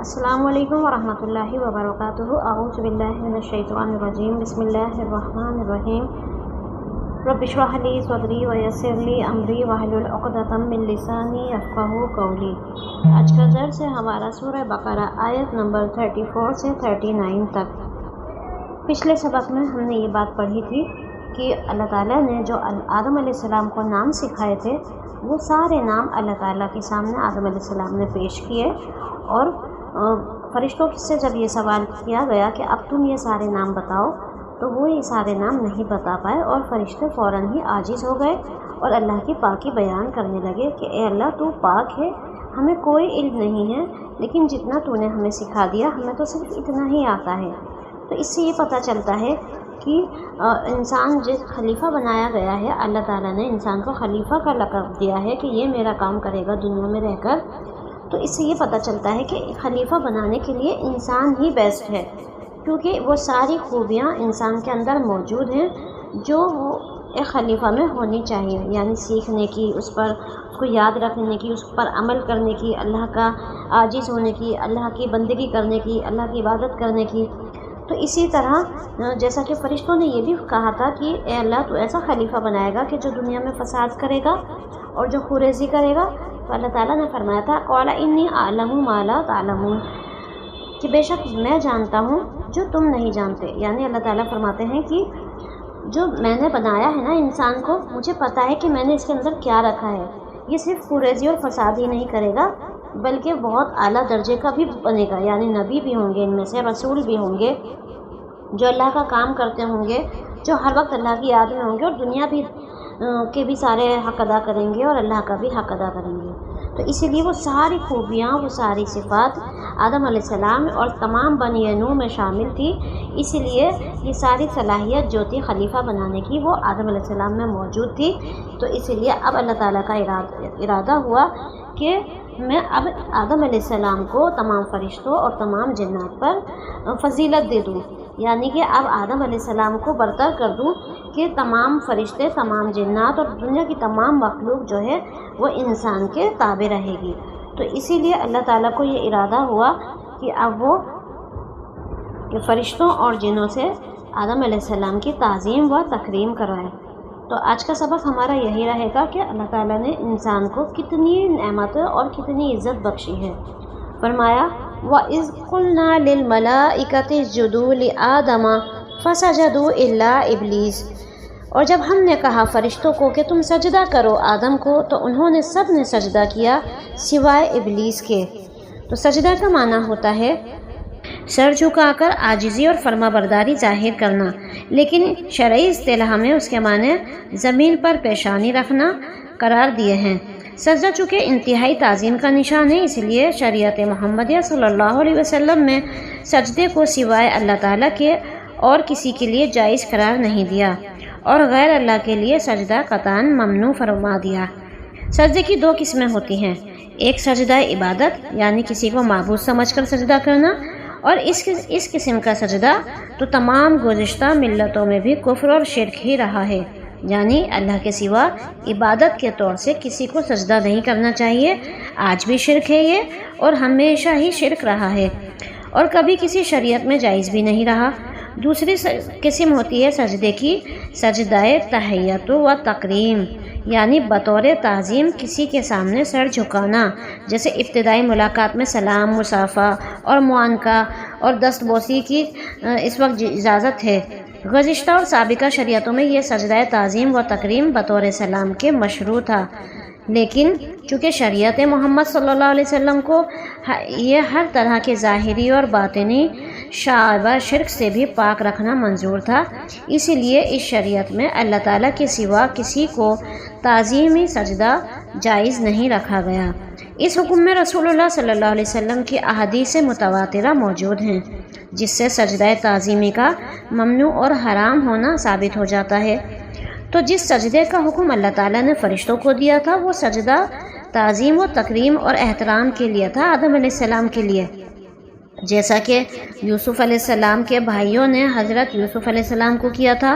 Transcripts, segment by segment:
السلام علیکم ورحمۃ اللہ وبرکاتہ۔ اعوذ باللہ من الشیطان الرجیم، بسم اللہ الرحمن الرحیم۔ رب اشرح لی صدری ویسر لی امری واحلل عقدۃ من لسانی یفقہوا قولی۔ آج کا درس ہے ہمارا سورہ بقرہ آیت نمبر 34 سے 39 تک۔ پچھلے سبق میں ہم نے یہ بات پڑھی تھی کہ اللہ تعالیٰ نے جو آدم علیہ السلام کو نام سکھائے تھے وہ سارے نام اللہ تعالیٰ کے سامنے آدم علیہ السلام نے پیش کیے، اور فرشتوں سے جب یہ سوال کیا گیا کہ اب تم یہ سارے نام بتاؤ تو وہ یہ سارے نام نہیں بتا پائے، اور فرشتے فوراً ہی عاجز ہو گئے اور اللہ کی پاکی بیان کرنے لگے کہ اے اللہ تو پاک ہے، ہمیں کوئی علم نہیں ہے، لیکن جتنا تو نے ہمیں سکھا دیا ہمیں تو صرف اتنا ہی آتا ہے۔ تو اس سے یہ پتہ چلتا ہے کہ انسان جس خلیفہ بنایا گیا ہے، اللہ تعالیٰ نے انسان کو خلیفہ کا لقب دیا ہے کہ یہ میرا کام کرے گا دنیا میں رہ کر، تو اس سے یہ پتہ چلتا ہے کہ خلیفہ بنانے کے لیے انسان ہی بیسٹ ہے، کیونکہ وہ ساری خوبیاں انسان کے اندر موجود ہیں جو وہ ایک خلیفہ میں ہونی چاہیے، یعنی سیکھنے کی، اس کو یاد رکھنے کی، اس پر عمل کرنے کی، اللہ کا عاجز ہونے کی، اللہ کی بندگی کرنے کی، اللہ کی عبادت کرنے کی۔ تو اسی طرح جیسا کہ فرشتوں نے یہ بھی کہا تھا کہ اے اللہ تو ایسا خلیفہ بنائے گا کہ جو دنیا میں فساد کرے گا اور جو خوریزی کرے گا، تو اللہ تعالیٰ نے فرمایا تھا قال انی اعلم ما لا تعلمون، کہ بے شک میں جانتا ہوں جو تم نہیں جانتے۔ یعنی اللہ تعالیٰ فرماتے ہیں کہ جو میں نے بنایا ہے نا انسان کو، مجھے پتہ ہے کہ میں نے اس کے اندر کیا رکھا ہے۔ یہ صرف خوریزی اور فساد ہی نہیں کرے گا بلکہ بہت اعلیٰ درجے کا بھی بنے گا، یعنی نبی بھی ہوں گے، ان میں سے رسول بھی ہوں گے جو اللہ کا کام کرتے ہوں گے، جو ہر وقت اللہ کی یاد میں ہوں گے، اور دنیا بھی کے بھی سارے حق ادا کریں گے اور اللہ کا بھی حق ادا کریں گے۔ تو اسی لیے وہ ساری خوبیاں، وہ ساری صفات آدم علیہ السلام اور تمام بنی نوح میں شامل تھی، اسی لیے یہ ساری صلاحیت جو تھی خلیفہ بنانے کی وہ آدم علیہ السلام میں موجود تھی۔ تو اسی لیے اب اللہ تعالیٰ کا ارادہ ہوا کہ میں اب آدم علیہ السلام کو تمام فرشتوں اور تمام جنات پر فضیلت دے دوں، یعنی کہ اب آدم علیہ السلام کو برتر کر دوں کہ تمام فرشتے، تمام جنات اور دنیا کی تمام مخلوق جو ہے وہ انسان کے تابع رہے گی۔ تو اسی لیے اللہ تعالیٰ کو یہ ارادہ ہوا کہ اب وہ کہ فرشتوں اور جنوں سے آدم علیہ السلام کی تعظیم و تکریم کروائے۔ تو آج کا سبق ہمارا یہی رہے گا کہ اللہ تعالیٰ نے انسان کو کتنی نعمتیں اور کتنی عزت بخشی ہے۔ فرمایا وَإِذْ قُلْنَا لِلْمَلَائِكَةِ اسْجُدُوا لِآدَمَ فَسَجَدُوا إِلَّا إِبْلِيسَ، اور جب ہم نے کہا فرشتوں کو کہ تم سجدہ کرو آدم کو، تو انہوں نے سب نے سجدہ کیا سوائے ابلیس کے۔ تو سجدہ کا معنی ہوتا ہے سر جھکا کر عاجزی اور فرما برداری ظاہر کرنا، لیکن شرعی اصطلاح میں اس کے معنی زمین پر پیشانی رکھنا قرار دیے ہیں۔ سجدہ چونکہ انتہائی تعظیم کا نشان ہے، اس لیے شریعت محمدیہ صلی اللہ علیہ وسلم میں سجدے کو سوائے اللہ تعالیٰ کے اور کسی کے لیے جائز قرار نہیں دیا، اور غیر اللہ کے لیے سجدہ قطعاً ممنوع فرما دیا۔ سجدے کی دو قسمیں ہوتی ہیں، ایک سجدہ عبادت یعنی کسی کو معبود سمجھ کر سجدہ کرنا، اور اس قسم کا سجدہ تو تمام گزشتہ ملتوں میں بھی کفر اور شرک ہی رہا ہے، یعنی اللہ کے سوا عبادت کے طور سے کسی کو سجدہ نہیں کرنا چاہیے۔ آج بھی شرک ہے یہ، اور ہمیشہ ہی شرک رہا ہے، اور کبھی کسی شریعت میں جائز بھی نہیں رہا۔ دوسری قسم ہوتی ہے سجدے کی، سجدہ تحیت و تکریم، یعنی بطور تعظیم کسی کے سامنے سر جھکانا، جیسے ابتدائی ملاقات میں سلام، مصافحہ اور معانقہ اور دست بوسی کی اس وقت اجازت ہے۔ گزشتہ اور سابقہ شریعتوں میں یہ سجدہ تعظیم و تکریم بطور سلام کے مشروع تھا، لیکن چونکہ شریعت محمد صلی اللہ علیہ وسلم کو یہ ہر طرح کے ظاہری اور باطنی شائبہ شرک سے بھی پاک رکھنا منظور تھا، اسی لیے اس شریعت میں اللہ تعالیٰ کے سوا کسی کو تعظیمی سجدہ جائز نہیں رکھا گیا۔ اس حکم میں رسول اللہ صلی اللہ علیہ وسلم کی احادیث متواترہ موجود ہیں، جس سے سجدہ تعظیمی کا ممنوع اور حرام ہونا ثابت ہو جاتا ہے۔ تو جس سجدے کا حکم اللہ تعالیٰ نے فرشتوں کو دیا تھا وہ سجدہ تعظیم و تکریم اور احترام کے لیے تھا، آدم علیہ السلام کے لیے، جیسا کہ یوسف علیہ السلام کے بھائیوں نے حضرت یوسف علیہ السلام کو کیا تھا۔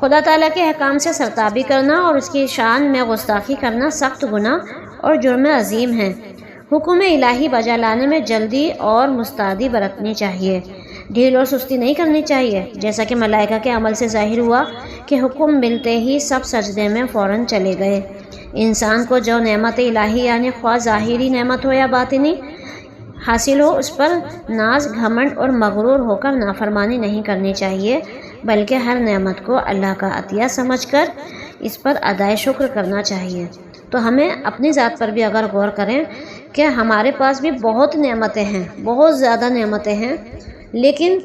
خدا تعالیٰ کے احکام سے سرتابی کرنا اور اس کی شان میں گستاخی کرنا سخت گناہ اور جرم عظیم ہے۔ حکم الہی بجا لانے میں جلدی اور مستعدی برتنی چاہیے، ڈھیل اور سستی نہیں کرنی چاہیے، جیسا کہ ملائکہ کے عمل سے ظاہر ہوا کہ حکم ملتے ہی سب سجدے میں فوراً چلے گئے۔ انسان کو جو نعمت الہی یعنی خواہ ظاہری نعمت ہو یا باطنی حاصل ہو، اس پر ناز، گھمنڈ اور مغرور ہو کر نافرمانی نہیں کرنی چاہیے، بلکہ ہر نعمت کو اللہ کا عطیہ سمجھ کر اس پر ادائے شکر کرنا چاہیے۔ تو ہمیں اپنی ذات پر بھی اگر غور کریں کہ ہمارے پاس بھی بہت نعمتیں ہیں، بہت زیادہ نعمتیں ہیں، لیکن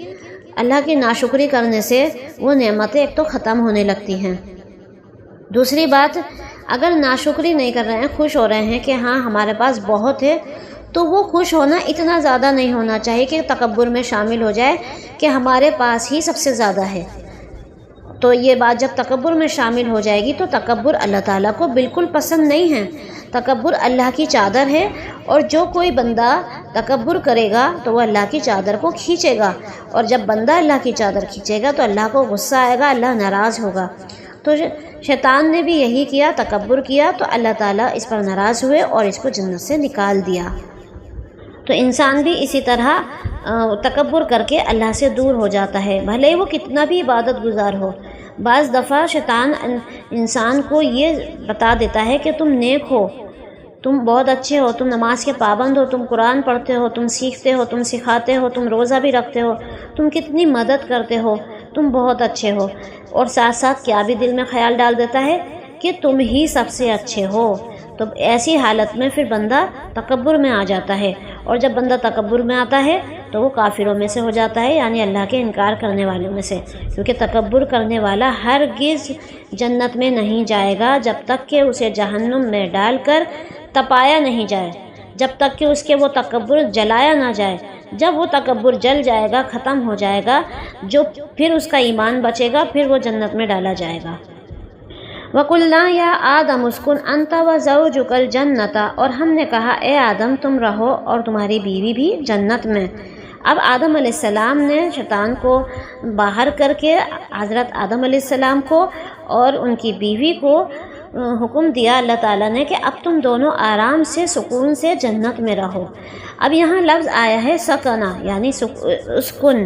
اللہ کی ناشکری کرنے سے وہ نعمتیں ایک تو ختم ہونے لگتی ہیں۔ دوسری بات، اگر ناشکری نہیں کر رہے ہیں، خوش ہو رہے ہیں کہ ہاں ہمارے پاس بہت ہے، تو وہ خوش ہونا اتنا زیادہ نہیں ہونا چاہیے کہ تکبر میں شامل ہو جائے کہ ہمارے پاس ہی سب سے زیادہ ہے۔ تو یہ بات جب تکبر میں شامل ہو جائے گی تو تکبر اللہ تعالیٰ کو بالکل پسند نہیں ہے۔ تکبر اللہ کی چادر ہے، اور جو کوئی بندہ تکبر کرے گا تو وہ اللہ کی چادر کو کھینچے گا، اور جب بندہ اللہ کی چادر کھینچے گا تو اللہ کو غصہ آئے گا، اللہ ناراض ہوگا۔ تو شیطان نے بھی یہی کیا، تکبر کیا، تو اللہ تعالیٰ اس پر ناراض ہوئے اور اس کو جنت سے نکال دیا۔ تو انسان بھی اسی طرح تکبر کر کے اللہ سے دور ہو جاتا ہے، بھلے ہی وہ کتنا بھی عبادت گزار ہو۔ بعض دفعہ شیطان انسان کو یہ بتا دیتا ہے کہ تم نیک ہو، تم بہت اچھے ہو، تم نماز کے پابند ہو، تم قرآن پڑھتے ہو، تم سیکھتے ہو، تم سکھاتے ہو، تم روزہ بھی رکھتے ہو، تم کتنی مدد کرتے ہو، تم بہت اچھے ہو، اور ساتھ ساتھ کیا بھی دل میں خیال ڈال دیتا ہے کہ تم ہی سب سے اچھے ہو۔ تو ایسی حالت میں پھر بندہ تکبر میں آ جاتا ہے، اور جب بندہ تکبر میں آتا ہے تو وہ کافروں میں سے ہو جاتا ہے، یعنی اللہ کے انکار کرنے والوں میں سے، کیونکہ تکبر کرنے والا ہرگز جنت میں نہیں جائے گا جب تک کہ اسے جہنم میں ڈال کر تپایا نہیں جائے، جب تک کہ اس کے وہ تکبر جلایا نہ جائے۔ جب وہ تکبر جل جائے گا، ختم ہو جائے گا، جو پھر اس کا ایمان بچے گا، پھر وہ جنت میں ڈالا جائے گا۔ وَقُلْنَا يَا آدَمُ اسْكُنْ أَنْتَ وَزَوْجُكَ الْجَنَّةَ، اور ہم نے کہا اے آدم تم رہو اور تمہاری بیوی بھی جنت میں۔ اب آدم علیہ السلام نے شیطان کو باہر کر کے حضرت آدم علیہ السلام کو اور ان کی بیوی کو حکم دیا اللہ تعالیٰ نے کہ اب تم دونوں آرام سے سکون سے جنت میں رہو۔ اب یہاں لفظ آیا ہے سکنا، یعنی اسکن،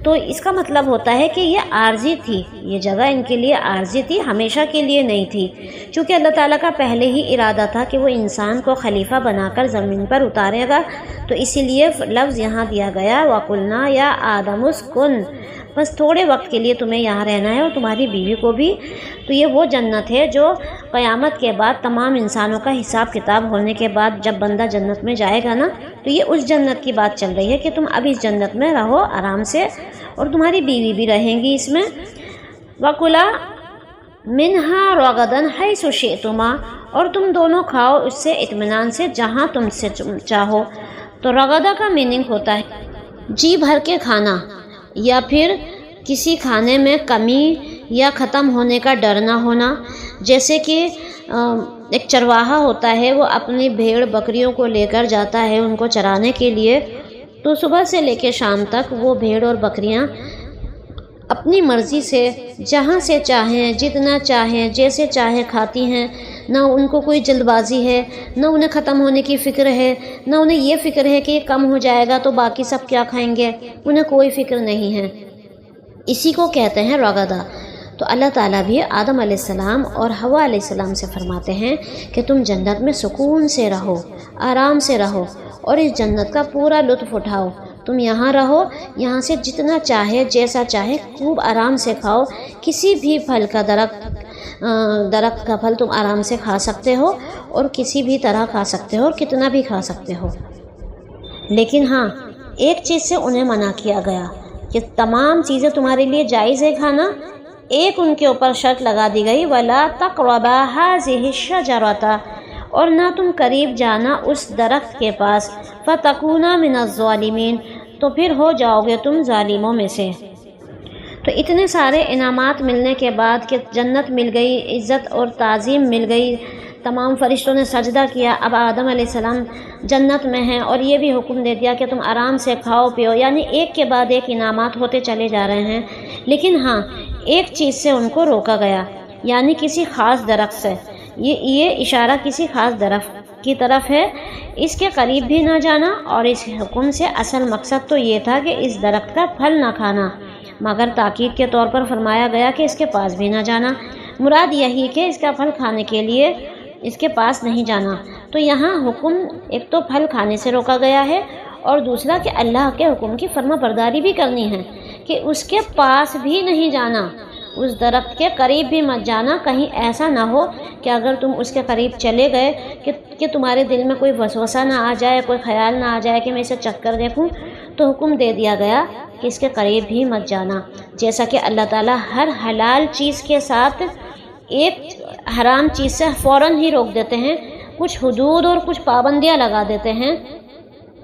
تو اس کا مطلب ہوتا ہے کہ یہ عارضی تھی، یہ جگہ ان کے لیے عارضی تھی، ہمیشہ کے لیے نہیں تھی، چونکہ اللہ تعالیٰ کا پہلے ہی ارادہ تھا کہ وہ انسان کو خلیفہ بنا کر زمین پر اتارے گا، تو اسی لیے لفظ یہاں دیا گیا وَقُلْنَا يَا آدَمُ اسْكُنْ، بس تھوڑے وقت کے لیے تمہیں یہاں رہنا ہے اور تمہاری بیوی کو بھی۔ تو یہ وہ جنت ہے جو قیامت کے بعد تمام انسانوں کا حساب کتاب ہونے کے بعد جب بندہ جنت میں جائے گا نا، تو یہ اس جنت کی بات چل رہی ہے کہ تم اب اس جنت میں رہو آرام سے، اور تمہاری بیوی بھی رہیں گی اس میں۔ وَكُلَا مِنْهَا رَغَدًا حَيْثُ شِئْتُمَا، اور تم دونوں کھاؤ اس سے اطمینان سے جہاں تم سے چاہو۔ تو رغدہ کا میننگ ہوتا ہے جی بھر کے کھانا، یا پھر کسی کھانے میں کمی یا ختم ہونے کا ڈر نہ ہونا، جیسے کہ ایک چرواہا ہوتا ہے، وہ اپنی بھیڑ بکریوں کو لے کر جاتا ہے ان کو چرانے کے لیے، تو صبح سے لے کے شام تک وہ بھیڑ اور بکریاں اپنی مرضی سے جہاں سے چاہیں، جتنا چاہیں، جیسے چاہیں کھاتی ہیں، نہ ان کو کوئی جلد بازی ہے، نہ انہیں ختم ہونے کی فکر ہے، نہ انہیں یہ فکر ہے کہ یہ کم ہو جائے گا تو باقی سب کیا کھائیں گے، انہیں کوئی فکر نہیں ہے۔ اسی کو کہتے ہیں رغدہ۔ تو اللہ تعالیٰ بھی آدم علیہ السلام اور حوا علیہ السلام سے فرماتے ہیں کہ تم جنت میں سکون سے رہو، آرام سے رہو، اور اس جنت کا پورا لطف اٹھاؤ۔ تم یہاں رہو، یہاں سے جتنا چاہے جیسا چاہے خوب آرام سے کھاؤ، کسی بھی پھل کا درخت کا پھل تم آرام سے کھا سکتے ہو، اور کسی بھی طرح کھا سکتے ہو، اور کتنا بھی کھا سکتے ہو۔ لیکن ہاں، ایک چیز سے انہیں منع کیا گیا کہ تمام چیزیں تمہارے لیے جائز ہے کھانا، ایک ان کے اوپر شرط لگا دی گئی وَلَا تَقْرَبَا هَٰذِهِ الشَّجَرَةَ، اور نہ تم قریب جانا اس درخت کے پاس، فَتَكُونَا مِنَ الظَّالِمِينَ، تو پھر ہو جاؤ گے تم ظالموں میں سے۔ تو اتنے سارے انعامات ملنے کے بعد کہ جنت مل گئی، عزت اور تعظیم مل گئی، تمام فرشتوں نے سجدہ کیا، اب آدم علیہ السلام جنت میں ہیں، اور یہ بھی حکم دے دیا کہ تم آرام سے کھاؤ پیو، یعنی ایک کے بعد ایک انعامات ہوتے چلے جا رہے ہیں۔ لیکن ہاں، ایک چیز سے ان کو روکا گیا، یعنی کسی خاص درخت سے۔ یہ اشارہ کسی خاص درخت کی طرف ہے، اس کے قریب بھی نہ جانا، اور اس حکم سے اصل مقصد تو یہ تھا کہ اس درخت کا پھل نہ کھانا، مگر تاکید کے طور پر فرمایا گیا کہ اس کے پاس بھی نہ جانا۔ مراد یہی کہ اس کا پھل کھانے کے لیے اس کے پاس نہیں جانا۔ تو یہاں حکم ایک تو پھل کھانے سے روکا گیا ہے، اور دوسرا کہ اللہ کے حکم کی فرما برداری بھی کرنی ہے، کہ اس کے پاس بھی نہیں جانا، اس درخت کے قریب بھی مت جانا۔ کہیں ایسا نہ ہو کہ اگر تم اس کے قریب چلے گئے کہ تمہارے دل میں کوئی وسوسہ نہ آ جائے، کوئی خیال نہ آ جائے کہ میں اسے چکھ کر دیکھوں، تو حکم دے دیا گیا کہ اس کے قریب بھی مت جانا۔ جیسا کہ اللہ تعالیٰ ہر حلال چیز کے ساتھ ایک حرام چیز سے فوراً ہی روک دیتے ہیں، کچھ حدود اور کچھ پابندیاں لگا دیتے ہیں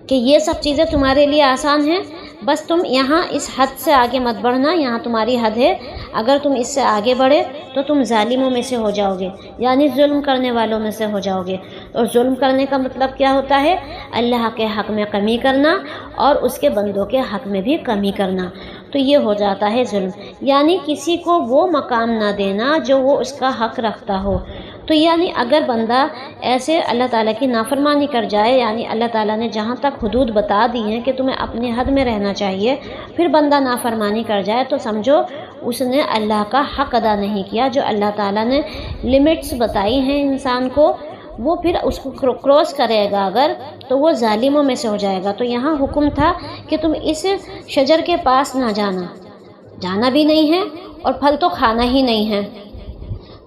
کہ یہ سب چیزیں تمہارے لیے آسان ہیں، بس تم یہاں اس حد سے آگے مت بڑھنا، یہاں تمہاری حد ہے، اگر تم اس سے آگے بڑھے تو تم ظالموں میں سے ہو جاؤ گے، یعنی ظلم کرنے والوں میں سے ہو جاؤ گے۔ اور ظلم کرنے کا مطلب کیا ہوتا ہے؟ اللہ کے حق میں کمی کرنا اور اس کے بندوں کے حق میں بھی کمی کرنا، تو یہ ہو جاتا ہے ظلم، یعنی کسی کو وہ مقام نہ دینا جو وہ اس کا حق رکھتا ہو۔ تو یعنی اگر بندہ ایسے اللہ تعالیٰ کی نافرمانی کر جائے، یعنی اللہ تعالیٰ نے جہاں تک حدود بتا دی ہیں کہ تمہیں اپنی حد میں رہنا چاہیے، پھر بندہ نافرمانی کر جائے تو سمجھو اس نے اللہ کا حق ادا نہیں کیا۔ جو اللہ تعالیٰ نے لمٹس بتائی ہیں انسان کو، وہ پھر اس کو کراس کرے گا اگر، تو وہ ظالموں میں سے ہو جائے گا۔ تو یہاں حکم تھا کہ تم اس شجر کے پاس نہ جانا بھی نہیں ہے اور پھل تو کھانا ہی نہیں ہے۔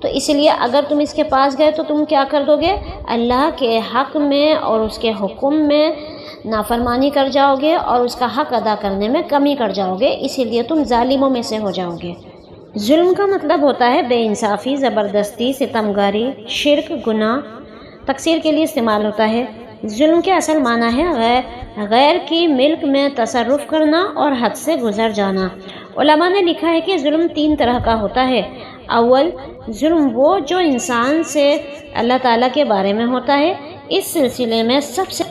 تو اس لیے اگر تم اس کے پاس گئے تو تم کیا کر دو گے؟ اللہ کے حق میں اور اس کے حکم میں نافرمانی کر جاؤ گے اور اس کا حق ادا کرنے میں کمی کر جاؤ گے، اسی لیے تم ظالموں میں سے ہو جاؤ گے۔ ظلم کا مطلب ہوتا ہے بے انصافی، زبردستی، ستمگاری، شرک، گناہ، تقصیر کے لیے استعمال ہوتا ہے۔ ظلم کے اصل معنی ہے غیر کی ملک میں تصرف کرنا اور حد سے گزر جانا۔ علماء نے لکھا ہے کہ ظلم 3 طرح کا ہوتا ہے۔ اول، ظلم وہ جو انسان سے اللہ تعالیٰ کے بارے میں ہوتا ہے، اس سلسلے میں سب سے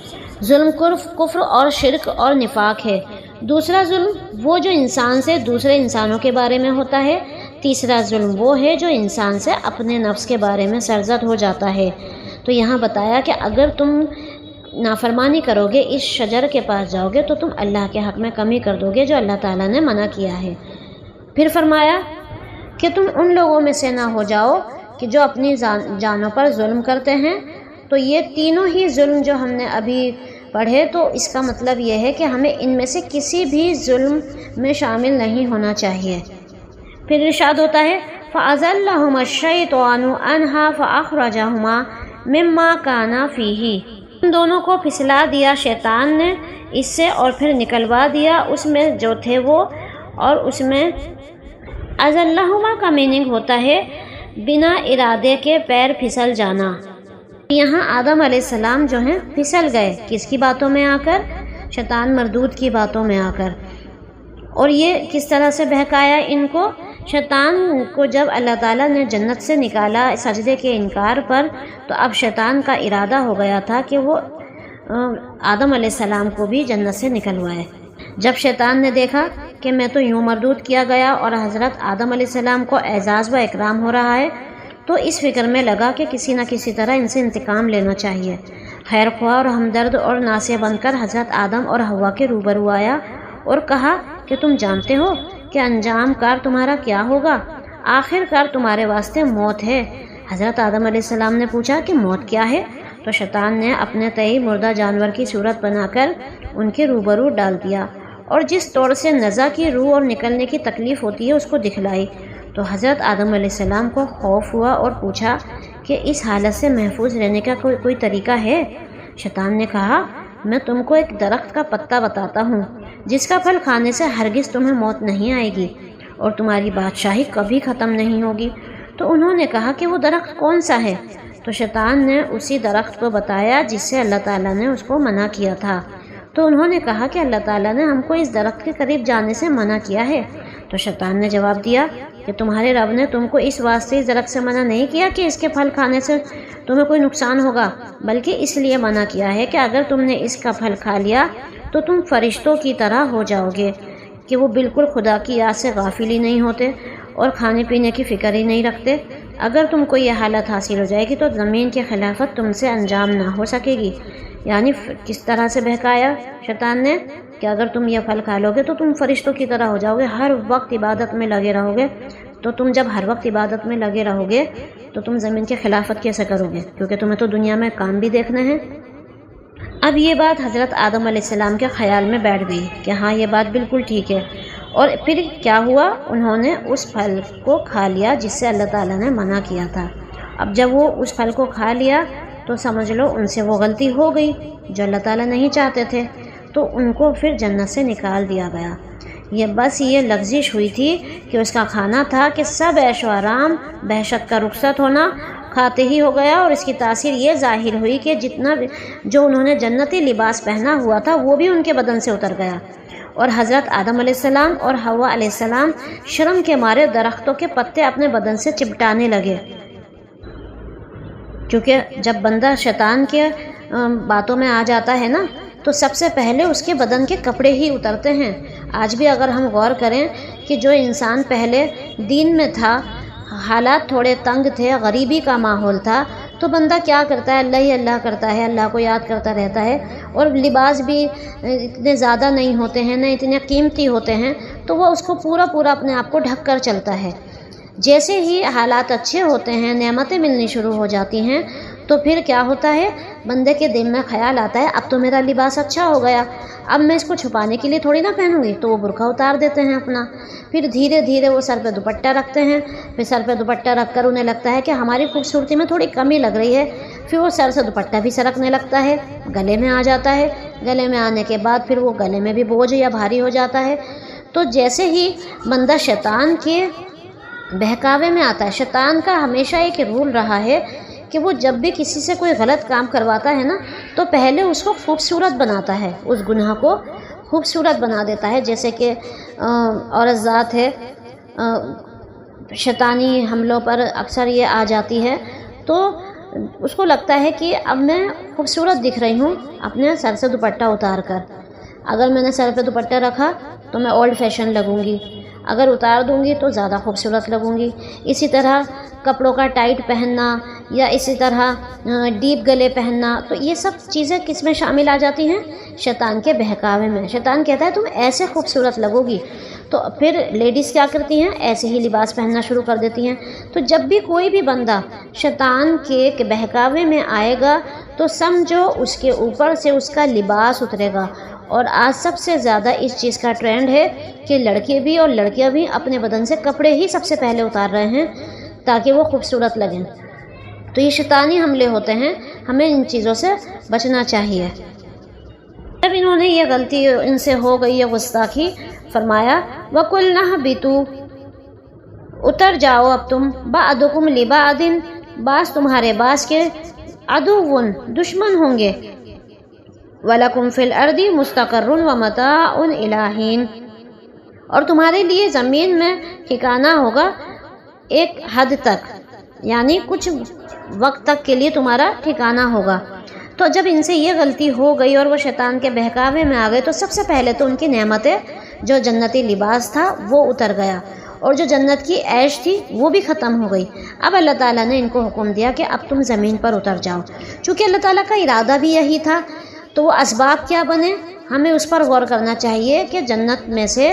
ظلم کفر اور شرک اور نفاق ہے۔ دوسرا ظلم وہ جو انسان سے دوسرے انسانوں کے بارے میں ہوتا ہے۔ تیسرا ظلم وہ ہے جو انسان سے اپنے نفس کے بارے میں سرزد ہو جاتا ہے۔ تو یہاں بتایا کہ اگر تم نافرمانی کرو گے، اس شجر کے پاس جاؤ گے، تو تم اللہ کے حق میں کمی کر دو گے جو اللہ تعالیٰ نے منع کیا ہے۔ پھر فرمایا کہ تم ان لوگوں میں سے نہ ہو جاؤ کہ جو اپنی جانوں پر ظلم کرتے ہیں۔ تو یہ تینوں ہی ظلم جو ہم نے ابھی پڑھے، تو اس کا مطلب یہ ہے کہ ہمیں ان میں سے کسی بھی ظلم میں شامل نہیں ہونا چاہیے۔ پھر ارشاد ہوتا ہے فَأَزَلَّهُمَا الشَّيْطَانُ عَنْهَا فَأَخْرَجَهُمَا مِمَّا كَانَا فِيهِ، ان دونوں کو پھسلا دیا شیطان نے اس سے اور پھر نکلوا دیا اس میں جو تھے وہ، اور اس میں ازلہما کا میننگ ہوتا ہے بنا ارادے کے پیر پھسل جانا۔ یہاں آدم علیہ السلام جو ہیں پھسل گئے، کس کی باتوں میں آ کر؟ شیطان مردود کی باتوں میں آ کر۔ اور یہ کس طرح سے بہکایا ان کو؟ شیطان کو جب اللہ تعالیٰ نے جنت سے نکالا سجدے کے انکار پر، تو اب شیطان کا ارادہ ہو گیا تھا کہ وہ آدم علیہ السلام کو بھی جنت سے نکلوائے۔ جب شیطان نے دیکھا کہ میں تو یوں مردود کیا گیا اور حضرت آدم علیہ السلام کو اعزاز و اکرام ہو رہا ہے، تو اس فکر میں لگا کہ کسی نہ کسی طرح ان سے انتقام لینا چاہیے۔ خیر خواہ اور ہمدرد اور ناصح بن کر حضرت آدم اور حوا کے روبرو آیا اور کہا کہ تم جانتے ہو کہ انجام کار تمہارا کیا ہوگا؟ آخر کار تمہارے واسطے موت ہے۔ حضرت آدم علیہ السلام نے پوچھا کہ موت کیا ہے؟ تو شیطان نے اپنے تئیں مردہ جانور کی صورت بنا کر ان کے روبرو ڈال دیا اور جس طور سے نزع کی روح اور نکلنے کی تکلیف ہوتی ہے اس کو دکھلائی۔ تو حضرت آدم علیہ السلام کو خوف ہوا اور پوچھا کہ اس حالت سے محفوظ رہنے کا کوئی طریقہ ہے؟ شیطان نے کہا میں تم کو ایک درخت کا پتا بتاتا ہوں جس کا پھل کھانے سے ہرگز تمہیں موت نہیں آئے گی اور تمہاری بادشاہی کبھی ختم نہیں ہوگی۔ تو انہوں نے کہا کہ وہ درخت کون سا ہے؟ تو شیطان نے اسی درخت کو بتایا جس سے اللہ تعالیٰ نے اس کو منع کیا تھا۔ تو انہوں نے کہا کہ اللہ تعالیٰ نے ہم کو اس درخت کے قریب جانے سے منع کیا ہے۔ تو شیطان نے جواب دیا کہ تمہارے رب نے تم کو اس واسطے اس درخت سے منع نہیں کیا کہ اس کے پھل کھانے سے تمہیں کوئی نقصان ہوگا، بلکہ اس لیے منع کیا ہے کہ اگر تم نے اس کا پھل کھا لیا تو تم فرشتوں کی طرح ہو جاؤ گے کہ وہ بالکل خدا کی یاد سے غافل ہی نہیں ہوتے اور کھانے پینے کی فکر ہی نہیں رکھتے۔ اگر تم کو یہ حالت حاصل ہو جائے گی تو زمین کی خلافت تم سے انجام نہ ہو سکے گی۔ یعنی کس طرح سے بہکایا شیطان نے کہ اگر تم یہ پھل کھا لو گے تو تم فرشتوں کی طرح ہو جاؤ گے، ہر وقت عبادت میں لگے رہو گے۔ تو تم جب ہر وقت عبادت میں لگے رہو گے تو تم زمین کی خلافت کیسے کرو گے، کیونکہ تمہیں تو دنیا میں کام بھی دیکھنے ہیں۔ اب یہ بات حضرت آدم علیہ السلام کے خیال میں بیٹھ گئی کہ ہاں یہ بات بالکل ٹھیک ہے، اور پھر کیا ہوا، انہوں نے اس پھل کو کھا لیا جس سے اللہ تعالیٰ نے منع کیا تھا۔ اب جب وہ اس پھل کو کھا لیا تو سمجھ لو ان سے وہ غلطی ہو گئی جو اللہ تعالیٰ نہیں چاہتے تھے، تو ان کو پھر جنت سے نکال دیا گیا۔ یہ لغزش ہوئی تھی کہ اس کا کھانا تھا کہ سب عیش و آرام، بہشت کا رخصت ہونا کھاتے ہی ہو گیا، اور اس کی تاثیر یہ ظاہر ہوئی کہ جتنا جو انہوں نے جنتی لباس پہنا ہوا تھا وہ بھی ان کے بدن سے اتر گیا، اور حضرت آدم علیہ السلام اور حوا علیہ السلام شرم کے مارے درختوں کے پتے اپنے بدن سے چپٹانے لگے، کیونکہ جب بندہ شیطان کے باتوں میں آ جاتا ہے نا تو سب سے پہلے اس کے بدن کے کپڑے ہی اترتے ہیں۔ آج بھی اگر ہم غور کریں کہ جو انسان پہلے دین میں تھا، حالات تھوڑے تنگ تھے، غریبی کا ماحول تھا، تو بندہ کیا کرتا ہے، اللہ ہی اللہ کرتا ہے، اللہ کو یاد کرتا رہتا ہے، اور لباس بھی اتنے زیادہ نہیں ہوتے ہیں، نہ اتنے قیمتی ہوتے ہیں، تو وہ اس کو پورا اپنے آپ کو ڈھک کر چلتا ہے۔ جیسے ہی حالات اچھے ہوتے ہیں، نعمتیں ملنی شروع ہو جاتی ہیں، تو پھر کیا ہوتا ہے، بندے کے دل میں خیال آتا ہے اب تو میرا لباس اچھا ہو گیا، اب میں اس کو چھپانے کے لیے تھوڑی نہ پہنوں گی، تو وہ برقع اتار دیتے ہیں اپنا، پھر دھیرے دھیرے وہ سر پہ دوپٹہ رکھتے ہیں، پھر سر پہ دوپٹہ رکھ کر انہیں لگتا ہے کہ ہماری خوبصورتی میں تھوڑی کمی لگ رہی ہے، پھر وہ سر سے دوپٹہ بھی سرکنے لگتا ہے، گلے میں آ جاتا ہے، گلے میں آنے کے بعد پھر وہ گلے میں بھی بوجھ یا بھاری ہو جاتا ہے۔ تو جیسے ہی بندہ شیطان کے بہکاوے میں آتا ہے، شیطان کا ہمیشہ ایک رول رہا ہے کہ وہ جب بھی کسی سے کوئی غلط کام کرواتا ہے نا تو پہلے اس کو خوبصورت بناتا ہے، اس گناہ کو خوبصورت بنا دیتا ہے۔ جیسے کہ عورت ذات ہے، شیطانی حملوں پر اکثر یہ آ جاتی ہے، تو اس کو لگتا ہے کہ اب میں خوبصورت دکھ رہی ہوں اپنے سر سے دوپٹہ اتار کر، اگر میں نے سر پہ دوپٹہ رکھا تو میں اولڈ فیشن لگوں گی، اگر اتار دوں گی تو زیادہ خوبصورت لگوں گی۔ اسی طرح کپڑوں کا ٹائٹ پہننا یا اسی طرح ڈیپ گلے پہننا، تو یہ سب چیزیں کس میں شامل آ جاتی ہیں، شیطان کے بہکاوے میں۔ شیطان کہتا ہے تم ایسے خوبصورت لگو گی، تو پھر لیڈیز کیا کرتی ہیں، ایسے ہی لباس پہننا شروع کر دیتی ہیں۔ تو جب بھی کوئی بھی بندہ شیطان کے بہکاوے میں آئے گا تو سمجھو اس کے اوپر سے اس کا لباس اترے گا۔ اور آج سب سے زیادہ اس چیز کا ٹرینڈ ہے کہ لڑکے بھی اور لڑکیاں بھی اپنے بدن سے کپڑے ہی سب سے پہلے اتار رہے ہیں تاکہ وہ خوبصورت لگیں۔ تو یہ شیطانی حملے ہوتے ہیں، ہمیں ان چیزوں سے بچنا چاہیے۔ جب انہوں نے یہ غلطی ان سے ہو گئی، یہ گستاخی، فرمایا وَقُلْنَا اهْبِطُوا، اتر جاؤ اب تم، بَعْضُكُمْ لِبَعْضٍ، بعض تمہارے بعض کے، عَدُوٌّ دشمن ہوں گے، وَلَكُمْ فِي الْأَرْضِ مُسْتَقَرٌّ وَمَتَاعٌ إِلَىٰ حِينٍ، اور تمہارے لیے زمین میں ٹھکانہ ہوگا ایک حد تک، یعنی کچھ وقت تک کے لیے تمہارا ٹھکانہ ہوگا۔ تو جب ان سے یہ غلطی ہو گئی اور وہ شیطان کے بہکاوے میں آ گئے تو سب سے پہلے تو ان کی نعمتیں، جو جنتی لباس تھا وہ اتر گیا، اور جو جنت کی عیش تھی وہ بھی ختم ہو گئی۔ اب اللہ تعالیٰ نے ان کو حکم دیا کہ اب تم زمین پر اتر جاؤ۔ چونکہ اللہ تعالیٰ کا ارادہ بھی یہی تھا، تو وہ اسباب کیا بنے، ہمیں اس پر غور کرنا چاہیے کہ جنت میں سے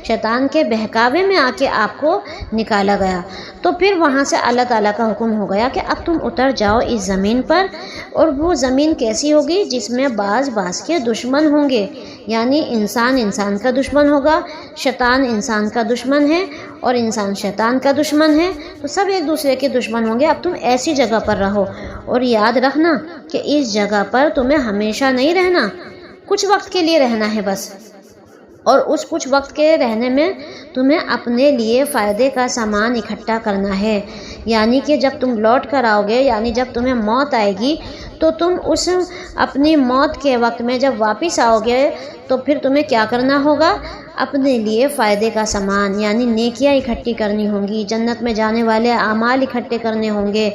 شیطان کے بہکاوے میں آ کے آپ کو نکالا گیا، تو پھر وہاں سے اللہ تعالیٰ کا حکم ہو گیا کہ اب تم اتر جاؤ اس زمین پر، اور وہ زمین کیسی ہوگی، جس میں بعض کے دشمن ہوں گے، یعنی انسان کا دشمن ہوگا، شیطان انسان کا دشمن ہے، اور انسان شیطان کا دشمن ہے، تو سب ایک دوسرے کے دشمن ہوں گے۔ اب تم ایسی جگہ پر رہو، اور یاد رکھنا کہ اس جگہ پر تمہیں ہمیشہ نہیں رہنا، کچھ وقت کے لیے رہنا ہے بس، اور اس کچھ وقت کے رہنے میں تمہیں اپنے لیے فائدے کا سامان اکٹھا کرنا ہے، یعنی کہ جب تم لوٹ کر آؤ گے، یعنی جب تمہیں موت آئے گی، تو تم اس اپنی موت کے وقت میں جب واپس آؤ گے تو پھر تمہیں کیا کرنا ہوگا، اپنے لیے فائدے کا سامان، یعنی نیکیاں اکٹھی کرنی ہوں گی، جنت میں جانے والے اعمال اکٹھے کرنے ہوں گے،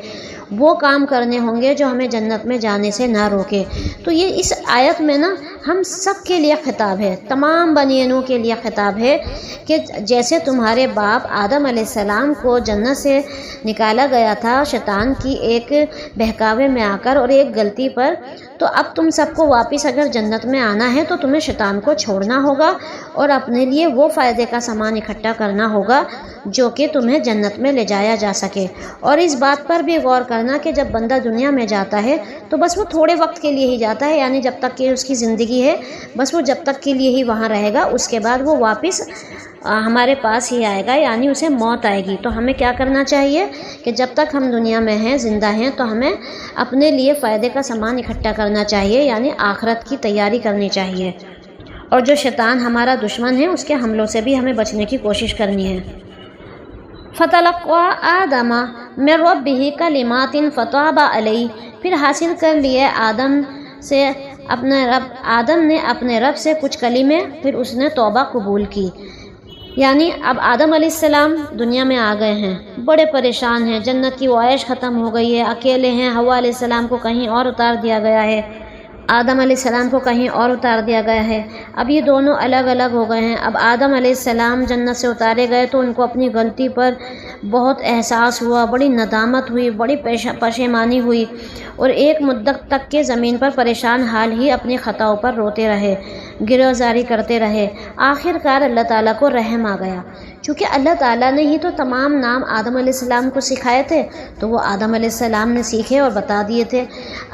وہ کام کرنے ہوں گے جو ہمیں جنت میں جانے سے نہ روکے۔ تو یہ اس آیت میں نا ہم سب کے لیے خطاب ہے، تمام بنی نوح کے لیے خطاب ہے کہ جیسے تمہارے باپ آدم علیہ السلام کو جنت سے نکالا گیا تھا شیطان کی ایک بہکاوے میں آ کر اور ایک غلطی پر، تو اب تم سب کو واپس اگر جنت میں آنا ہے تو تمہیں شیطان کو چھوڑنا ہوگا اور اپنے لیے وہ فائدے کا سامان اکٹھا کرنا ہوگا جو کہ تمہیں جنت میں لے جایا جا سکے۔ اور اس بات پر بھی غور کرنا کہ جب بندہ دنیا میں جاتا ہے تو بس وہ تھوڑے وقت کے لیے ہی جاتا ہے، یعنی جب تک کہ اس کی زندگی ہے بس وہ جب تک کے لیے ہی وہاں رہے گا، اس کے بعد وہ واپس ہمارے پاس ہی آئے گا، یعنی اسے موت آئے گی۔ تو ہمیں کیا کرنا چاہیے کہ جب تک ہم دنیا میں ہیں، زندہ ہیں، تو ہمیں اپنے لیے فائدے کا سامان اکٹھا کرنا چاہیے، یعنی آخرت کی تیاری کرنی چاہیے، اور جو شیطان ہمارا دشمن ہے اس کے حملوں سے بھی ہمیں بچنے کی کوشش کرنی ہے۔ فَتَلَقَّىٰ آدَمَ مِن رَّبِّهِ كَلِمَاتٍ فَتَابَ عَلَيْهِ، پھر حاصل کر لیے آدم نے اپنے رب سے کچھ کلمے، پھر اس نے توبہ قبول کی۔ یعنی اب آدم علیہ السلام دنیا میں آ گئے ہیں، بڑے پریشان ہیں، جنت کی وہ عیش ختم ہو گئی ہے، اکیلے ہیں، حوا علیہ السلام کو کہیں اور اتار دیا گیا ہے، آدم علیہ السلام کو کہیں اور اتار دیا گیا ہے، اب یہ دونوں الگ الگ ہو گئے ہیں۔ اب آدم علیہ السلام جنت سے اتارے گئے تو ان کو اپنی غلطی پر بہت احساس ہوا، بڑی ندامت ہوئی، بڑی پشیمانی ہوئی، اور ایک مدت تک کے زمین پر پریشان حال ہی اپنی خطاؤں پر روتے رہے، گریزاری کرتے رہے۔ آخر کار اللہ تعالیٰ کو رحم آ گیا، چونکہ اللہ تعالیٰ نے ہی تو تمام نام آدم علیہ السلام کو سکھائے تھے، تو وہ آدم علیہ السلام نے سیکھے اور بتا دیے تھے۔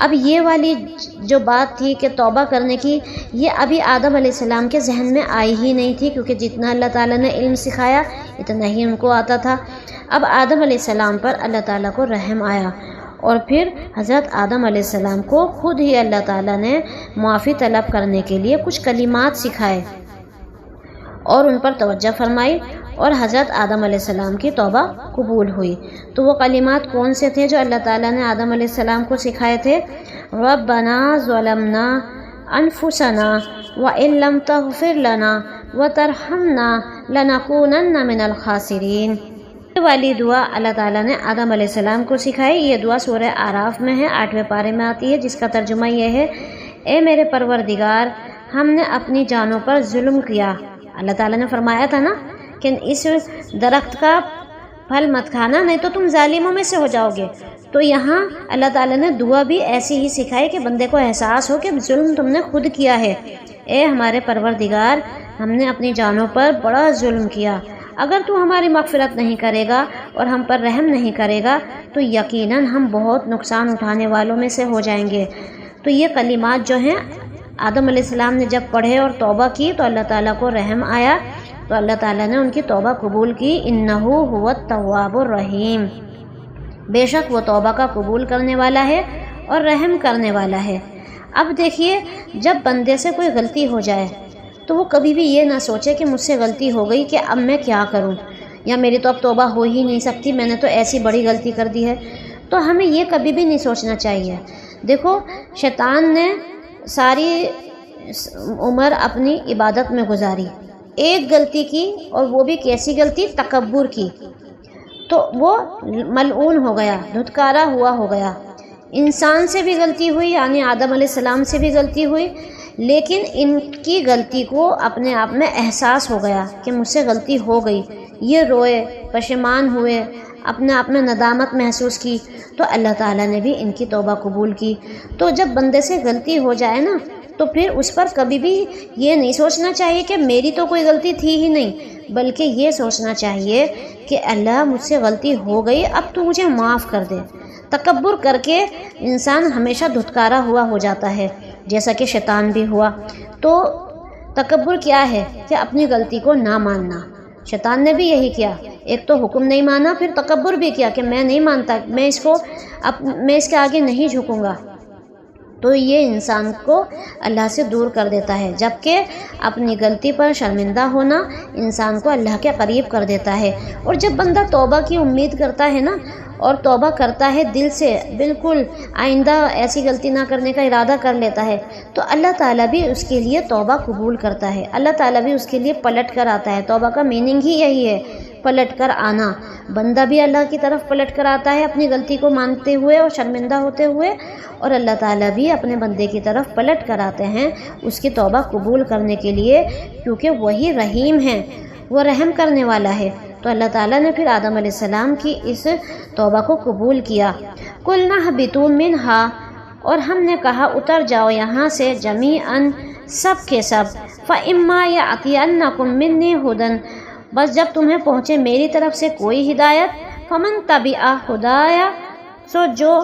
اب یہ والی جو بات تھی کہ توبہ کرنے کی، یہ ابھی آدم علیہ السلام کے ذہن میں آئی ہی نہیں تھی، کیونکہ جتنا اللہ تعالیٰ نے علم سکھایا اتنا ہی ان کو آتا تھا۔ اب آدم علیہ السلام پر اللہ تعالیٰ کو رحم آیا، اور پھر حضرت آدم علیہ السلام کو خود ہی اللہ تعالیٰ نے معافی طلب کرنے کے لیے کچھ کلمات سکھائے اور ان پر توجہ فرمائی، اور حضرت آدم علیہ السلام کی توبہ قبول ہوئی۔ تو وہ کلمات کون سے تھے جو اللہ تعالیٰ نے آدم علیہ السلام کو سکھائے تھے؟ ربنا ظلمنا انفسنا وان لم تغفر لنا وترحمنا لنکونن من الخاسرین۔ یہ والی دعا اللہ تعالیٰ نے آدم علیہ السلام کو سکھائی۔ یہ دعا سورہ اعراف میں ہے، 8ویں پارے میں آتی ہے، جس کا ترجمہ یہ ہے: اے میرے پروردگار، ہم نے اپنی جانوں پر ظلم کیا۔ اللہ تعالیٰ نے فرمایا تھا نا کہ اس درخت کا پھل مت کھانا، نہیں تو تم ظالموں میں سے ہو جاؤ گے۔ تو یہاں اللہ تعالیٰ نے دعا بھی ایسی ہی سکھائی کہ بندے کو احساس ہو کہ ظلم تم نے خود کیا ہے۔ اے ہمارے پروردگار، ہم نے اپنی جانوں پر بڑا ظلم کیا، اگر تو ہماری مغفرت نہیں کرے گا اور ہم پر رحم نہیں کرے گا تو یقیناً ہم بہت نقصان اٹھانے والوں میں سے ہو جائیں گے۔ تو یہ کلمات جو ہیں آدم علیہ السلام نے جب پڑھے اور توبہ کی تو اللہ تعالیٰ کو رحم آیا، تو اللہ تعالیٰ نے ان کی توبہ قبول کی۔ انہ هو التواب الرحیم، بے شک وہ توبہ کا قبول کرنے والا ہے اور رحم کرنے والا ہے۔ اب دیکھیے، جب بندے سے کوئی غلطی ہو جائے تو وہ کبھی بھی یہ نہ سوچے کہ مجھ سے غلطی ہو گئی کہ اب میں کیا کروں، یا میری تو اب توبہ ہو ہی نہیں سکتی، میں نے تو ایسی بڑی غلطی کر دی ہے۔ تو ہمیں یہ کبھی بھی نہیں سوچنا چاہیے۔ دیکھو، شیطان نے ساری عمر اپنی عبادت میں گزاری، ایک غلطی کی، اور وہ بھی کیسی غلطی؟ تکبر کی، تو وہ ملعون ہو گیا، دھتکارا ہوا ہو گیا۔ انسان سے بھی غلطی ہوئی، یعنی آدم علیہ السلام سے بھی غلطی ہوئی، لیکن ان کی غلطی کو اپنے آپ میں احساس ہو گیا کہ مجھ سے غلطی ہو گئی، یہ روئے، پشیمان ہوئے، اپنے آپ میں ندامت محسوس کی، تو اللہ تعالیٰ نے بھی ان کی توبہ قبول کی۔ تو جب بندے سے غلطی ہو جائے نا تو پھر اس پر کبھی بھی یہ نہیں سوچنا چاہیے کہ میری تو کوئی غلطی تھی ہی نہیں، بلکہ یہ سوچنا چاہیے کہ اللہ مجھ سے غلطی ہو گئی، اب تو مجھے معاف کر دے۔ تکبر کر کے انسان ہمیشہ دھتکارا ہوا ہو جاتا ہے، جیسا کہ شیطان بھی ہوا۔ تو تکبر کیا ہے؟ کہ اپنی غلطی کو نہ ماننا۔ شیطان نے بھی یہی کیا، ایک تو حکم نہیں مانا، پھر تکبر بھی کیا کہ میں نہیں مانتا، میں اس کے آگے نہیں جھکوں گا۔ تو یہ انسان کو اللہ سے دور کر دیتا ہے، جبکہ اپنی غلطی پر شرمندہ ہونا انسان کو اللہ کے قریب کر دیتا ہے۔ اور جب بندہ توبہ کی امید کرتا ہے نا، اور توبہ کرتا ہے دل سے، بالکل آئندہ ایسی غلطی نہ کرنے کا ارادہ کر لیتا ہے، تو اللہ تعالیٰ بھی اس کے لیے توبہ قبول کرتا ہے، اللہ تعالیٰ بھی اس کے لیے پلٹ کر آتا ہے۔ توبہ کا میننگ ہی یہی ہے، پلٹ کر آنا. بندہ بھی اللہ کی طرف پلٹ کر آتا ہے اپنی غلطی کو مانتے ہوئے اور شرمندہ ہوتے ہوئے، اور اللہ تعالیٰ بھی اپنے بندے کی طرف پلٹ کر آتے ہیں اس کی توبہ قبول کرنے کے لیے، کیونکہ وہی رحیم ہے، وہ رحم کرنے والا ہے. تو اللہ تعالیٰ نے پھر آدم علیہ السلام کی اس توبہ کو قبول کیا. قُلْنَا اهْبِطُوا مِنْهَا، اور ہم نے کہا اتر جاؤ یہاں سے جمیعاً سب کے سب. فَإِمَّا يَأْتِيَنَّكُم مِّنِّي هُدًى، بس جب تمہیں پہنچے میری طرف سے کوئی ہدایت، فَمَن تَبِعَ هُدَايَ، سو جو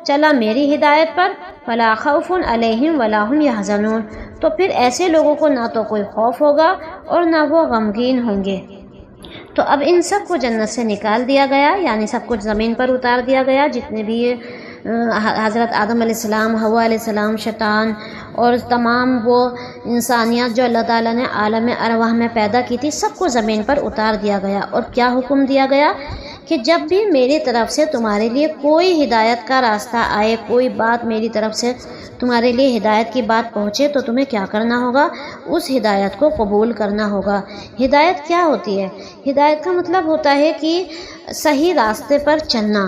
چلا میری ہدایت پر، فَلَا خَوْفٌ عَلَيْهِمْ وَلَا هُمْ يَحْزَنُونَ، تو پھر ایسے لوگوں کو نہ تو کوئی خوف ہوگا اور نہ وہ غمگین ہوں گے. تو اب ان سب کو جنت سے نکال دیا گیا، یعنی سب کچھ زمین پر اتار دیا گیا، جتنے بھی حضرت آدم علیہ السلام، حوا علیہ السلام، شیطان اور تمام وہ انسانیات جو اللہ تعالیٰ نے عالم ارواح میں پیدا کی تھی، سب کو زمین پر اتار دیا گیا. اور کیا حکم دیا گیا کہ جب بھی میری طرف سے تمہارے لیے کوئی ہدایت کا راستہ آئے، کوئی بات میری طرف سے تمہارے لیے ہدایت کی بات پہنچے، تو تمہیں کیا کرنا ہوگا؟ اس ہدایت کو قبول کرنا ہوگا. ہدایت کیا ہوتی ہے؟ ہدایت کا مطلب ہوتا ہے کہ صحیح راستے پر چلنا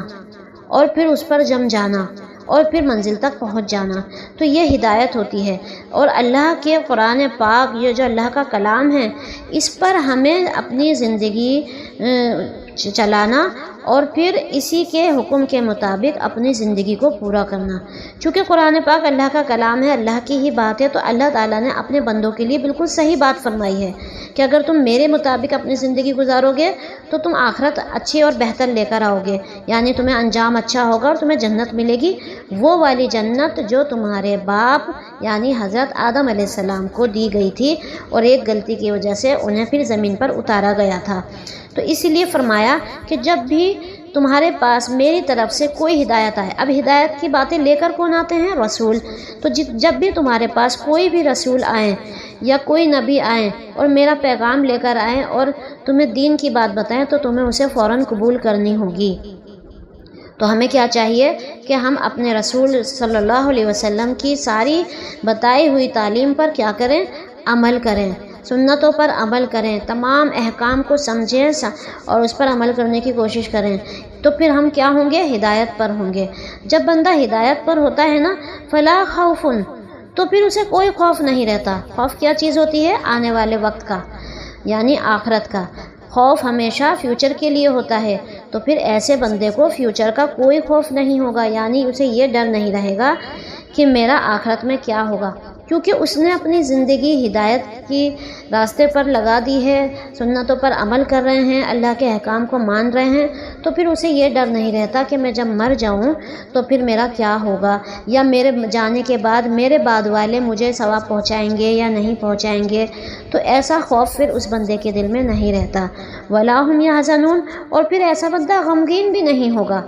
اور پھر اس پر جم جانا اور پھر منزل تک پہنچ جانا، تو یہ ہدایت ہوتی ہے. اور اللہ کے قرآن پاک، یہ جو اللہ کا کلام ہے، اس پر ہمیں اپنی زندگی چلانا اور پھر اسی کے حکم کے مطابق اپنی زندگی کو پورا کرنا. چونکہ قرآن پاک اللہ کا کلام ہے، اللہ کی ہی بات ہے، تو اللہ تعالیٰ نے اپنے بندوں کے لیے بالکل صحیح بات فرمائی ہے کہ اگر تم میرے مطابق اپنی زندگی گزارو گے تو تم آخرت اچھی اور بہتر لے کر آؤ گے، یعنی تمہیں انجام اچھا ہوگا اور تمہیں جنت ملے گی، وہ والی جنت جو تمہارے باپ یعنی حضرت آدم علیہ السلام کو دی گئی تھی، اور ایک غلطی کی وجہ سے انہیں پھر زمین پر اتارا گیا تھا. تو اسی لیے فرمایا کہ جب بھی تمہارے پاس میری طرف سے کوئی ہدایت آئے، اب ہدایت کی باتیں لے کر کون آتے ہیں؟ رسول. تو جب بھی تمہارے پاس کوئی بھی رسول آئیں یا کوئی نبی آئیں اور میرا پیغام لے کر آئیں اور تمہیں دین کی بات بتائیں، تو تمہیں اسے فوراً قبول کرنی ہوگی. تو ہمیں کیا چاہیے کہ ہم اپنے رسول صلی اللہ علیہ وسلم کی ساری بتائی ہوئی تعلیم پر کیا کریں؟ عمل کریں، سنتوں پر عمل کریں، تمام احکام کو سمجھیں اور اس پر عمل کرنے کی کوشش کریں. تو پھر ہم کیا ہوں گے؟ ہدایت پر ہوں گے. جب بندہ ہدایت پر ہوتا ہے نا، فلا خوف، تو پھر اسے کوئی خوف نہیں رہتا. خوف کیا چیز ہوتی ہے؟ آنے والے وقت کا، یعنی آخرت کا. خوف ہمیشہ فیوچر کے لیے ہوتا ہے، تو پھر ایسے بندے کو فیوچر کا کوئی خوف نہیں ہوگا، یعنی اسے یہ ڈر نہیں رہے گا کہ میرا آخرت میں کیا ہوگا، کیونکہ اس نے اپنی زندگی ہدایت کی راستے پر لگا دی ہے، سنتوں پر عمل کر رہے ہیں، اللہ کے احکام کو مان رہے ہیں. تو پھر اسے یہ ڈر نہیں رہتا کہ میں جب مر جاؤں تو پھر میرا کیا ہوگا، یا میرے جانے کے بعد میرے بعد والے مجھے ثواب پہنچائیں گے یا نہیں پہنچائیں گے. تو ایسا خوف پھر اس بندے کے دل میں نہیں رہتا. وَلَا هُمْ يَحْزَنُونَ، اور پھر ایسا بندہ غمگین بھی نہیں ہوگا.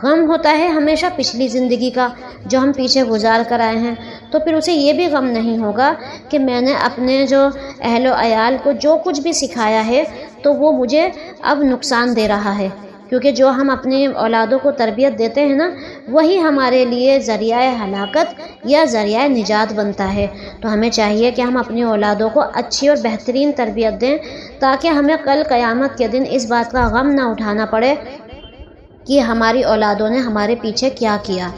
غم ہوتا ہے ہمیشہ پچھلی زندگی کا جو ہم پیچھے گزار کر آئے ہیں، تو پھر اسے یہ بھی غم نہیں ہوگا کہ میں نے اپنے جو اہل و عیال کو جو کچھ بھی سکھایا ہے تو وہ مجھے اب نقصان دے رہا ہے. کیونکہ جو ہم اپنی اولادوں کو تربیت دیتے ہیں نا، وہی ہمارے لیے ذریعہ ہلاکت یا ذریعہ نجات بنتا ہے. تو ہمیں چاہیے کہ ہم اپنی اولادوں کو اچھی اور بہترین تربیت دیں، تاکہ ہمیں کل قیامت کے دن اس بات کا غم نہ اٹھانا پڑے کہ ہماری اولادوں نے ہمارے پیچھے کیا کیا،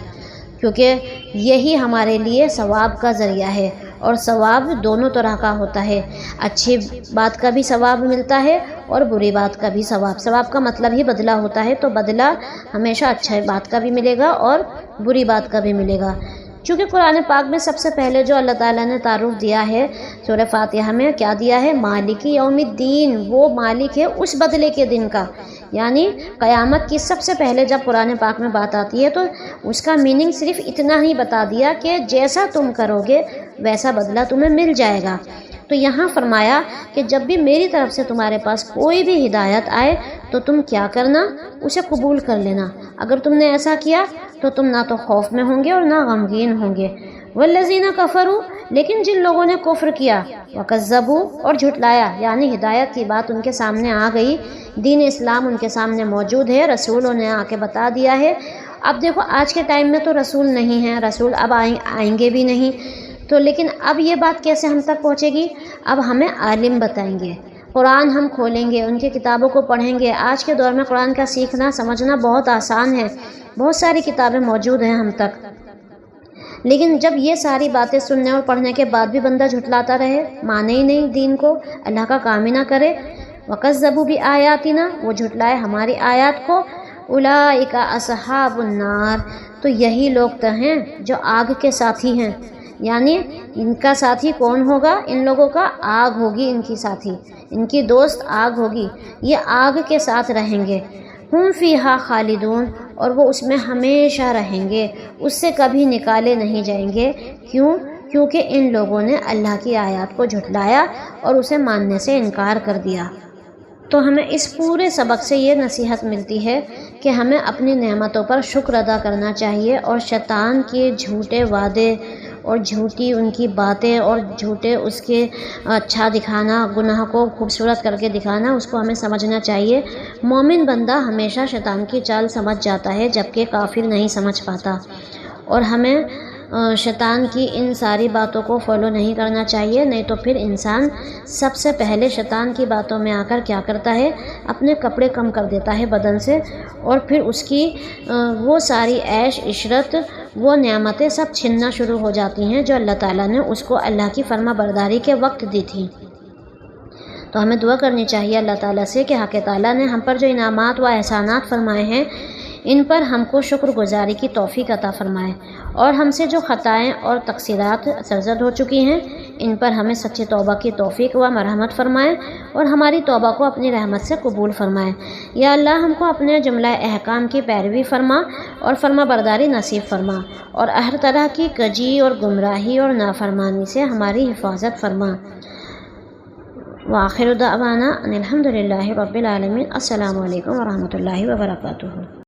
کیونکہ یہی ہمارے لیے ثواب کا ذریعہ ہے. اور ثواب دونوں طرح کا ہوتا ہے، اچھی بات کا بھی ثواب ملتا ہے اور بری بات کا بھی ثواب. ثواب کا مطلب ہی بدلہ ہوتا ہے، تو بدلہ ہمیشہ اچھا بات کا بھی ملے گا اور بری بات کا بھی ملے گا. چونکہ قرآن پاک میں سب سے پہلے جو اللہ تعالیٰ نے تعارف دیا ہے سورہ فاتحہ میں کیا دیا ہے؟ مالک یوم الدین، وہ مالک ہے اس بدلے کے دن کا. یعنی قیامت کی سب سے پہلے جب قرآن پاک میں بات آتی ہے تو اس کا میننگ صرف اتنا ہی بتا دیا کہ جیسا تم کرو گے ویسا بدلہ تمہیں مل جائے گا. تو یہاں فرمایا کہ جب بھی میری طرف سے تمہارے پاس کوئی بھی ہدایت آئے تو تم کیا کرنا؟ اسے قبول کر لینا. اگر تم نے ایسا کیا تو تم نہ تو خوف میں ہوں گے اور نہ غمگین ہوں گے. والذین کفروا، لیکن جن لوگوں نے کفر کیا، وکذبوا، اور جھٹلایا، یعنی ہدایت کی بات ان کے سامنے آ گئی، دین اسلام ان کے سامنے موجود ہے، رسولوں نے آ کے بتا دیا ہے. اب دیکھو آج کے ٹائم میں تو رسول نہیں ہیں، رسول اب آئیں گے بھی نہیں، تو لیکن اب یہ بات کیسے ہم تک پہنچے گی؟ اب ہمیں عالم بتائیں گے، قرآن ہم کھولیں گے، ان کی کتابوں کو پڑھیں گے۔ آج کے دور میں قرآن کا سیکھنا سمجھنا بہت آسان ہے، بہت ساری کتابیں موجود ہیں ہم تک، لیکن جب یہ ساری باتیں سننے اور پڑھنے کے بعد بھی بندہ جھٹلاتا رہے، مانے ہی نہیں دین کو، اللہ کا کام ہی نہ کرے، وَكَذَّبُوا بِآيَاتِنَا، وہ جھٹلائے ہماری آیات کو، اولئک اصحاب النار، تو یہی لوگ تو ہیں جو آگ کے ساتھی ہیں۔ یعنی ان کا ساتھی کون ہوگا؟ ان لوگوں کا آگ ہوگی، ان کی ساتھی، ان کی دوست آگ ہوگی، یہ آگ کے ساتھ رہیں گے۔ ہم فیہا خالدون، اور وہ اس میں ہمیشہ رہیں گے، اس سے کبھی نکالے نہیں جائیں گے۔ کیوں؟ کیونکہ ان لوگوں نے اللہ کی آیات کو جھٹلایا اور اسے ماننے سے انکار کر دیا۔ تو ہمیں اس پورے سبق سے یہ نصیحت ملتی ہے کہ ہمیں اپنی نعمتوں پر شکر ادا کرنا چاہیے، اور شیطان کے جھوٹے وعدے اور جھوٹی ان کی باتیں اور جھوٹے اس کے اچھا دکھانا، گناہ کو خوبصورت کر کے دکھانا، اس کو ہمیں سمجھنا چاہیے۔ مومن بندہ ہمیشہ شیطان کی چال سمجھ جاتا ہے، جبکہ کافر نہیں سمجھ پاتا، اور ہمیں شیطان کی ان ساری باتوں کو فالو نہیں کرنا چاہیے، نہیں تو پھر انسان سب سے پہلے شیطان کی باتوں میں آ کر کیا کرتا ہے، اپنے کپڑے کم کر دیتا ہے بدن سے، اور پھر اس کی وہ ساری عیش عشرت، وہ نعمتیں سب چھننا شروع ہو جاتی ہیں جو اللہ تعالیٰ نے اس کو اللہ کی فرما برداری کے وقت دی تھی۔ تو ہمیں دعا کرنی چاہیے اللہ تعالیٰ سے کہ حق تعالیٰ نے ہم پر جو انعامات و احسانات فرمائے ہیں، ان پر ہم کو شکر گزاری کی توفیق عطا فرمائے، اور ہم سے جو خطائیں اور تقصیرات سرزد ہو چکی ہیں، ان پر ہمیں سچی توبہ کی توفیق و مرحمت فرمائے، اور ہماری توبہ کو اپنی رحمت سے قبول فرمائے۔ یا اللہ ہم کو اپنے جملہ احکام کی پیروی فرما اور فرما برداری نصیب فرما، اور ہر طرح کی کجی اور گمراہی اور نافرمانی سے ہماری حفاظت فرما۔ وآخر دعوانا ان الحمد للہ رب العالمین۔ السلام علیکم ورحمۃ اللہ وبرکاتہ۔